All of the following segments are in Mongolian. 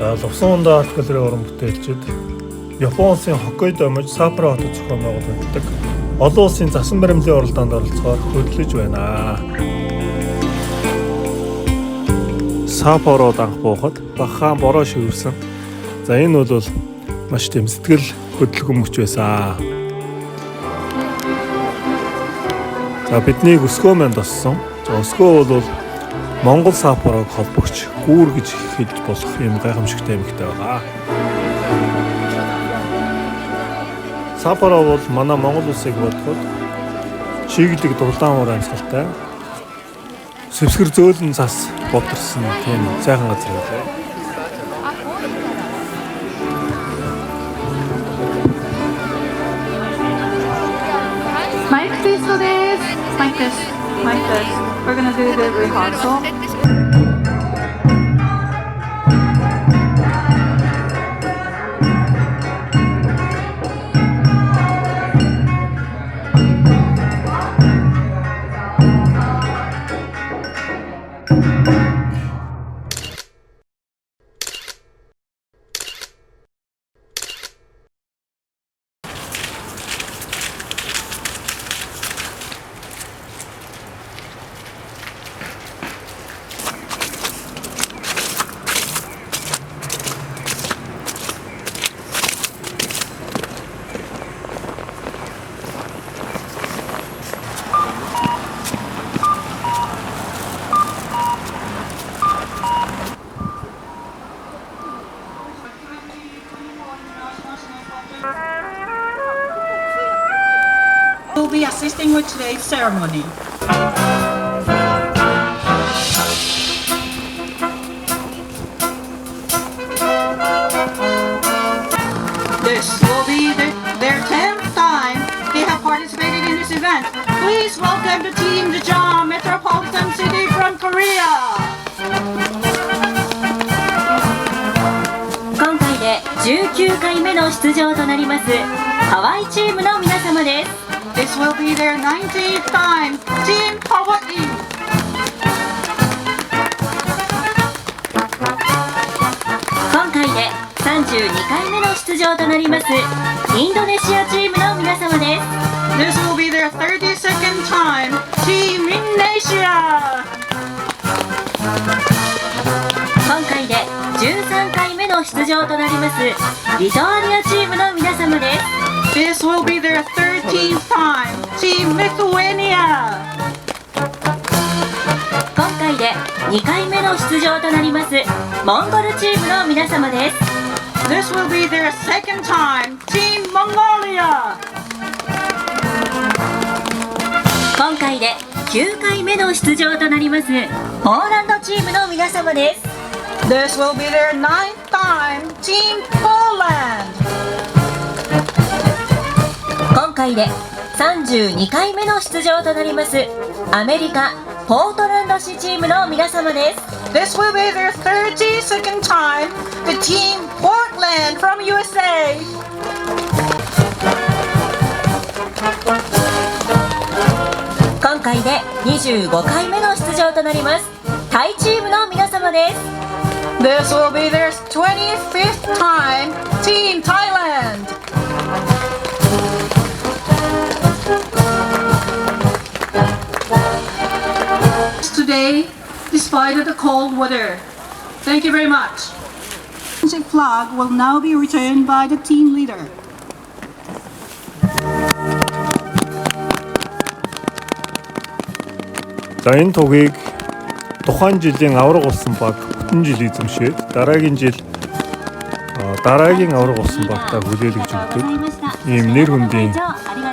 За Лувсан ундаа архиологийн уран бүтээлчид Япон улсын Хоккайдо мужид Саппоро хотод зохион байгуулагддаг олон улсын засан баримлын уралдаанд оролцохоор хөдөлж байна. Саппород анх буухад бахан бороо шивэрсэн. За энэ бол маш тийм сэтгэл хөдлөмж байсан. За бидний өсгөө манд болсон. За өсгөө бол Монгол Саппорог холбогч гүүр гэж хэлж болох юм гайхамшигтай эмэгтэй байгаа. Саппоро бол манай Монгол улсыг бодоход чиглэг дулаан уур амьсгалтай. Сэвсгэр зөөлөн цас бодорсон тийм сайхан газар байлаа. Mic test です。Mic test. Mic test. We're gonna do the rehearsal. Will be assisting with today's ceremony. This will be their 10th time they have participated in this event. Please welcome the team, the Daejeon Metropolitan City from Korea. 今回で19回目の出場となりますハワイチームの皆様です。This will be their 19th time, Team Hawaii. 今回で32回目の出場となりますインドネシアチームの皆様です。 This will be their 32nd time, Team Indonesia. 今回で13回目の出場となりますリトアニアチームの皆様です。 This will be their 13th time, Team Lithuania. 今回で2回目の出場となりますモンゴルチームの皆様です。 This will be their second time, Team Mongolia. 今回で9回目の出場となりますポーランドチームの皆様です。 This will be their 9th time, Team Poland. 今回で32回目の出場となりますアメリカポートランド市チームの皆様です。 This will be their 32nd time, the Team Portland from USA. 今回で25回目の出場となりますタイチームの皆様です。 This will be their 25th time, Team Thailand. Today, despite the cold weather. Thank you very much. The flag will now be returned by the team leader. За энэ тугийг тухайн жилийн авраг болсон баг бүтэн жил эзэмшээд дараагийн жил дараагийн авраг болсон багтаа хүлээлгэж өгдөг ийм нэр хүндийн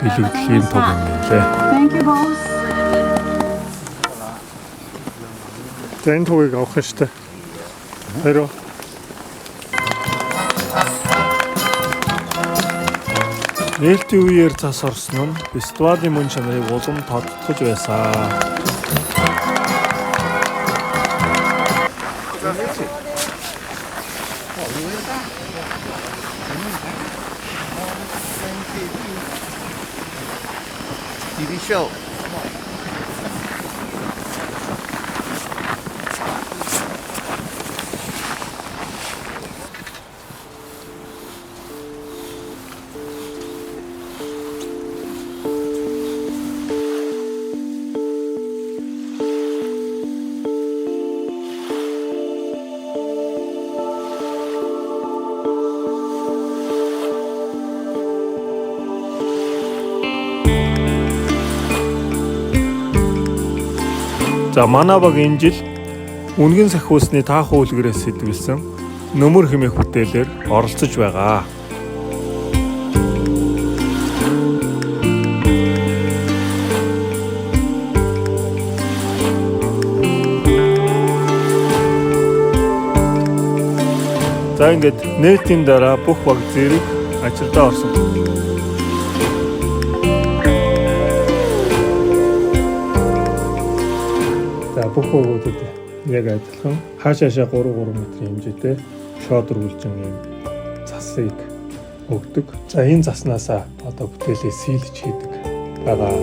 билэгдэлийн туг юм лээ. Thank you both. За энэ тугийг авах нь штэ. Хэрэв нээлтийн үеэр цас орсон нь фестивалийн мөн чанарыг улам тодтогч байсан. TV show. За манай баг энэ жил үнгэн сахиусны таах үйлгээрээс сэтгүүлсэн нөмөр хэмээх бүтээлээр оролцож байгаа. За ингээд нээлтийн дараа бүх баг зэрэг ажилдаа орсон. За бүх багуудад яг адилхан хаашаашаа 3 метрийн хэмжээтэй шодор үлжин юм засыг өгдөг. За энэ заснасаа одоо бүтээлээ сийлж хийдэг байгаа.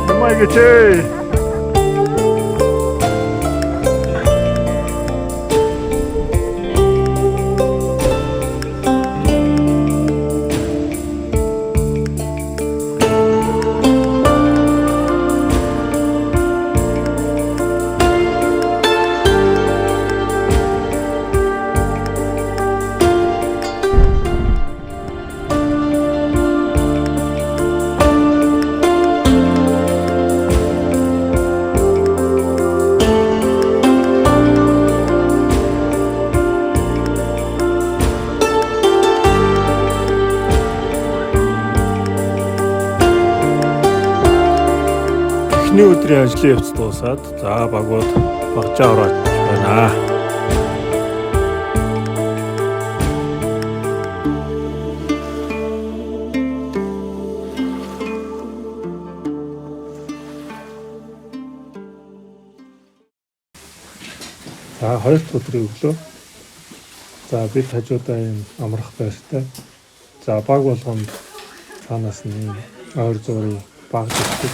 Помогите! Эхний өдрийн ажлын явц дуусаад за багууд багжаа ороод байна. За хоёр дахь өдрийн өглөө. За бид хажуудаа юм амрах байртай. За баг болгонд цаанаас нь ойр зургийн баг дэвтэг.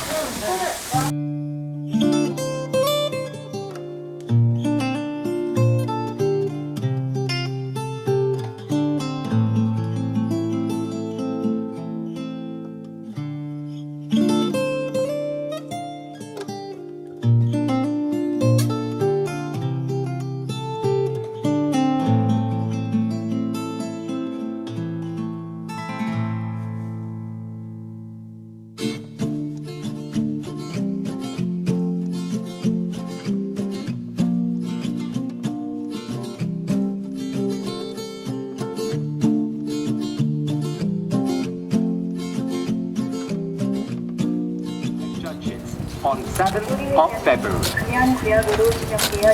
On 7th of February.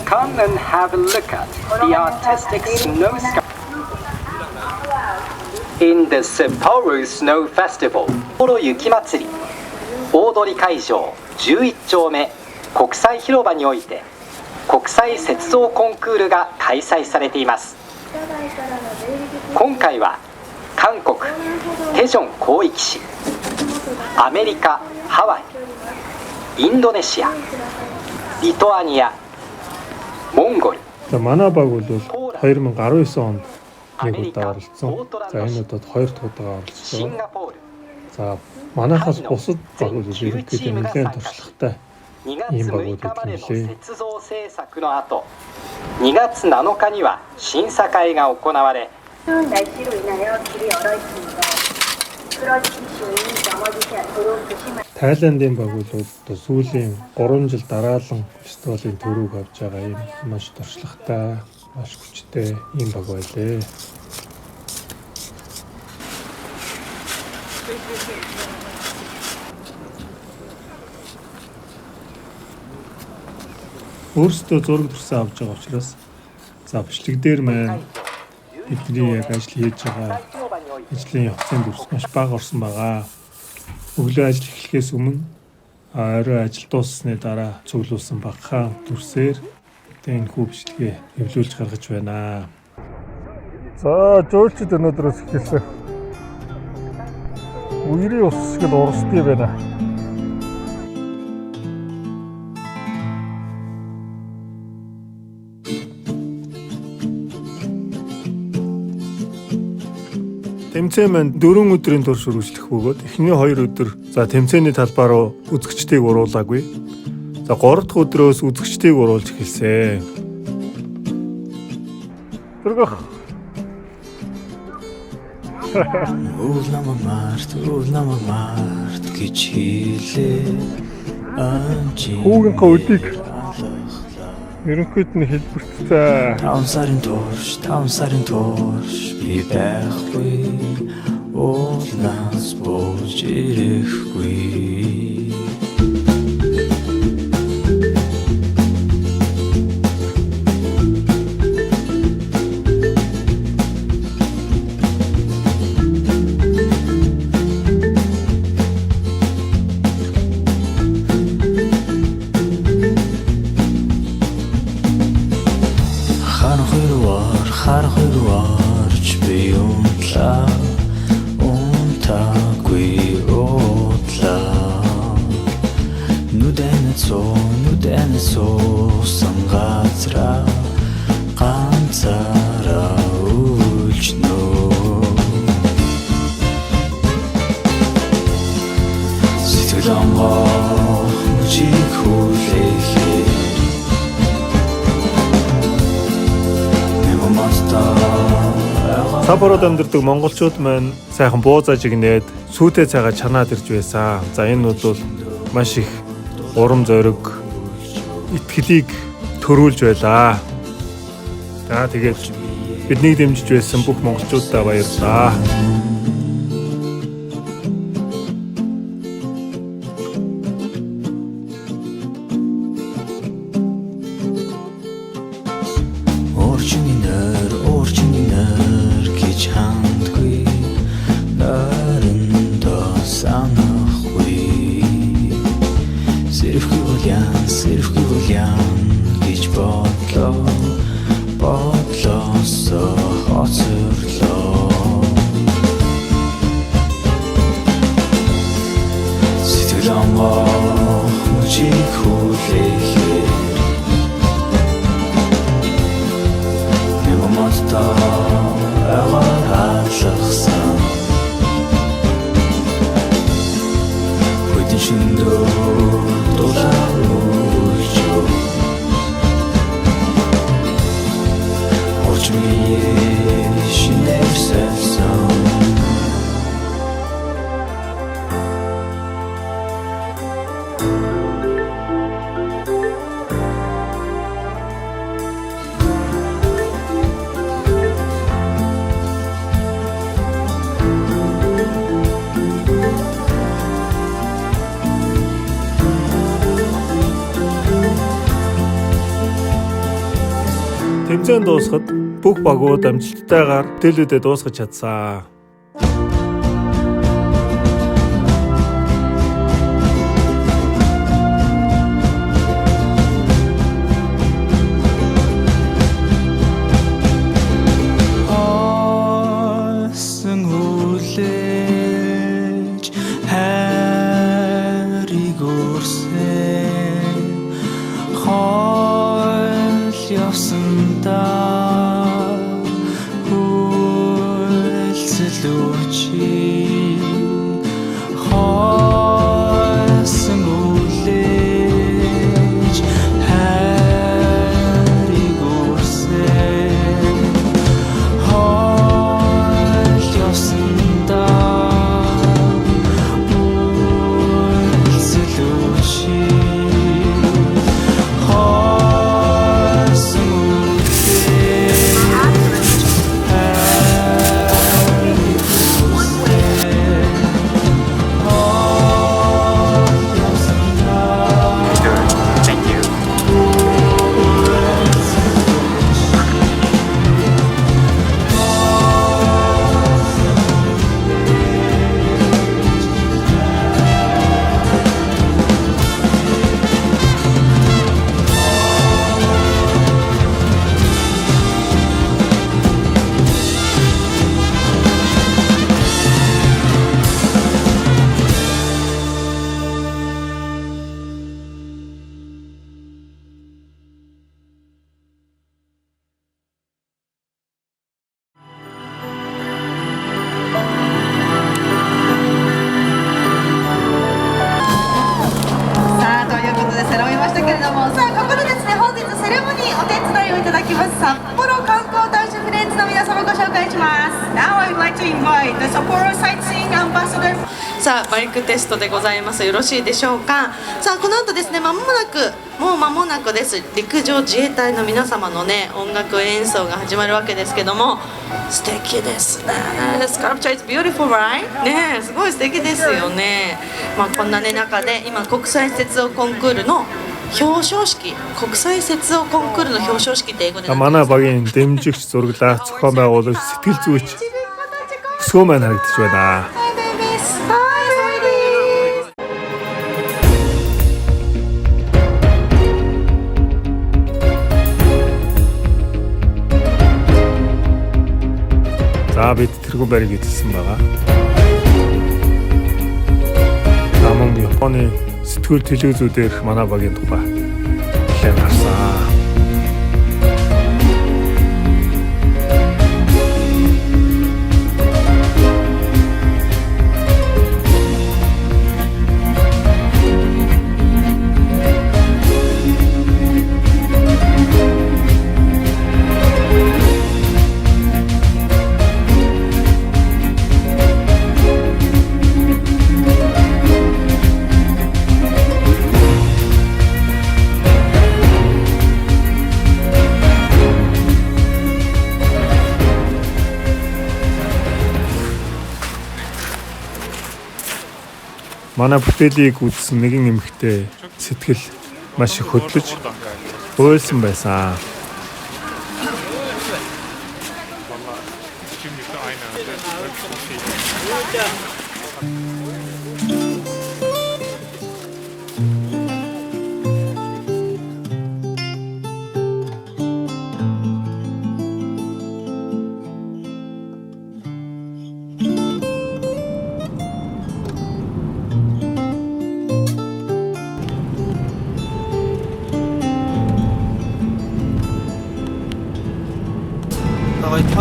Come and have a look at the artistic snow sky in the Sapporo Snow Festival. 札幌雪まつり大通会場11丁目国際広場において国際雪像コンクールが開催されています。今回は韓国テジョン広域市、アメリカハワイ、インドネシア、リトアニア、モンゴル。 За манай баг бол 2019 онд нэг удаа оролцсон. За энэ удаад хоёр дахь удаа оролцож シン байгаа. ガポール。 За манайхаас бусад багууд ерөнхийдөө нэлээд туршлагатай 2月ийм 6 багууд 日までの гэдэг юм лээ. 雪像制作の後、2月7日には審査会が行われ、 추운 날씨로 인하여 길이 얼어 있습니다. 그러지 시온이 넘어지지 않도록 조심하세요. Тайландын багуулууд сүүлийн 3 жил дараалан фестивалийн төрөг авч байгаа юм маш туршлагатай, маш хүчтэй ийм баг байлээ. Өөрсдөө зураг төрсөн авч байгаа учраас за бичлэг дээр маань бидний яг ажил хийж байгаа ажлын явцын дүрс маш бага орсон байгаа. Өглөө ажил эхлэхээс өмнө орой ажил дууссаны дараа цуглуулсан багахан дүрсээр энэ хүү бичлэгээ эвлүүлж гаргаж байна. За жуулчид өнөөдрөөс эхэлсэн. Үерийн ус шиг л урсдгий байна. Тэмцээн маань 4 өдрийн турш үргэлжлэх бөгөөд эхний 2 өдөр за тэмцээний талбай руу үзэгчдийг уруулаагүй. За 3 дахь өдрөөс үзэгчдийг уруулж эхэлсэн. Тэргөх. Өвл намайг март гэж хэлээ. Хүүгийн өдийг ерөнхийд нь хэлбэртээ 5 сарын турш би байхгүй уулнаас бууж ирэхгүй. Харахуурч би унтаагүй утлаа. Нүдэн суусан газраа ганцаараа үлчнөө. Сэтгэл онгох мужиг хүлээхээ Сапород амьдардаг монголчууд маань сайхан буузаж игнээд сүйтэй цагаа чанаад ирж байсан. За энэ бол маш их урам зориг, итгэлийг төрүүлж байлаа. За тэгээд биднийг дэмжиж байсан бүх монголчуудаа баярлалаа. Орчинер гэж хандгүй нөрөндөө санахгүй. Сэрвгүй бол ян гэж бодлосоо хоцорлоо. Сэтгэл онгох мужиг хүлээхээ агаарлахсан хөдөн шиндөө дулаалж очмие шинэрсэн. Тэмцээн дуусахад бүх багууд амжилттайгаар дэлгүүдэд дуусгаж чадсан. Асан хүлээж хайрыг өрсөн хол явсандаа хүлцэлүүчи хоосон хүлээж хайрыг өрсөн хол явсандаа хүлцэлүүчи 願いします。Now I would like to invite the Sapporo Sightseeing Ambassador. さあマイクテストでございます。よろしいでしょうか。さあこの後ですね、もう間もなくです。陸上自衛隊の皆様のね音楽演奏が始まるわけですけども、素敵ですね。Sculpture is beautiful, right? ねすごい素敵ですよね。まあこんなね中で今国際雪像コンクールの表彰式、国際雪像コンクールの表彰式って英語で何て言うんですか。 манай багийн дэмжигч зураглаа зохион байгуулагч сэтгэл зүйч өсгөө маань харагдаж байна. За бид тэргүүн байрыг эзэлсэн байгаа. Намон Японы сэтгүүл телевизүүдээр манай багийн тухай хэлэн харсан. Манай бүтээлийг үзсэн нэгэн эмэгтэй сэтгэл маш их хөдлөж уйлсан байсан.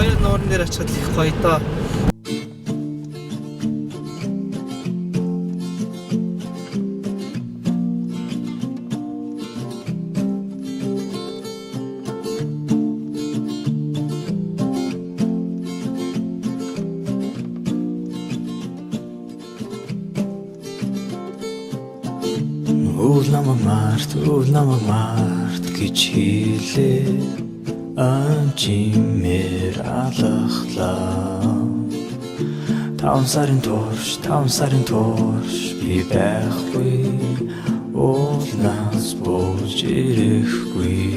Хоёр нуурын дээр очиход их гоё доо. Үл намайг март гэж хэлээ. Чимээр алхлаа. 5 сарын турш би байхгүй. Уулнаас бууж ирэхгүй.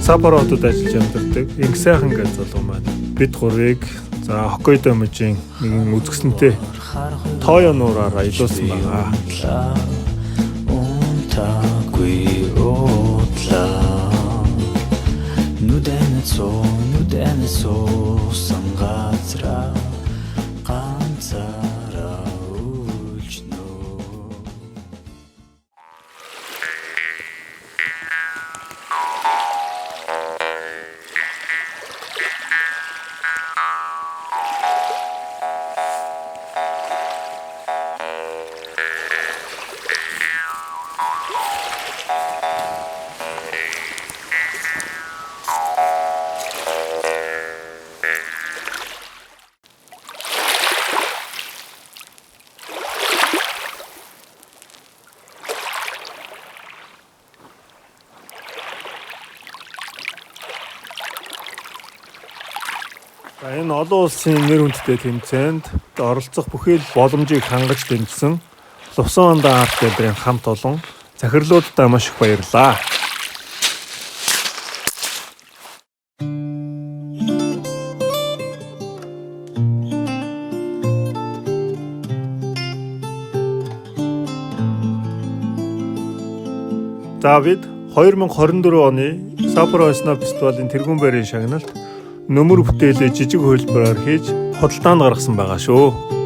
Саппоро хотод ажиллаж амьдардаг Инг сайхан гэж залуу маань бид гурвыг за Хоккайдо мужийн нэгэн үзэсгэлэнтэй Тойо нуураараа илуусан байгаа. Нүдэн суусан газраа ганцаараа үлжнө. Энэ олон улсын нэр хүндтэй тэмцээнд оролцох бүхэл боломжийг хангаж дэмжсэн Лувсан Анда арт гэлбэрийн хамт олон захирлуудтай маш их баярлалаа. За бид 2024 оны Sapporo Snow Festival-ын тэргүүн байрын шагналд нөмөр бүтээлээ жижиг хөлбөрөөр хийж худалдаанд гаргасан байгаа шүү.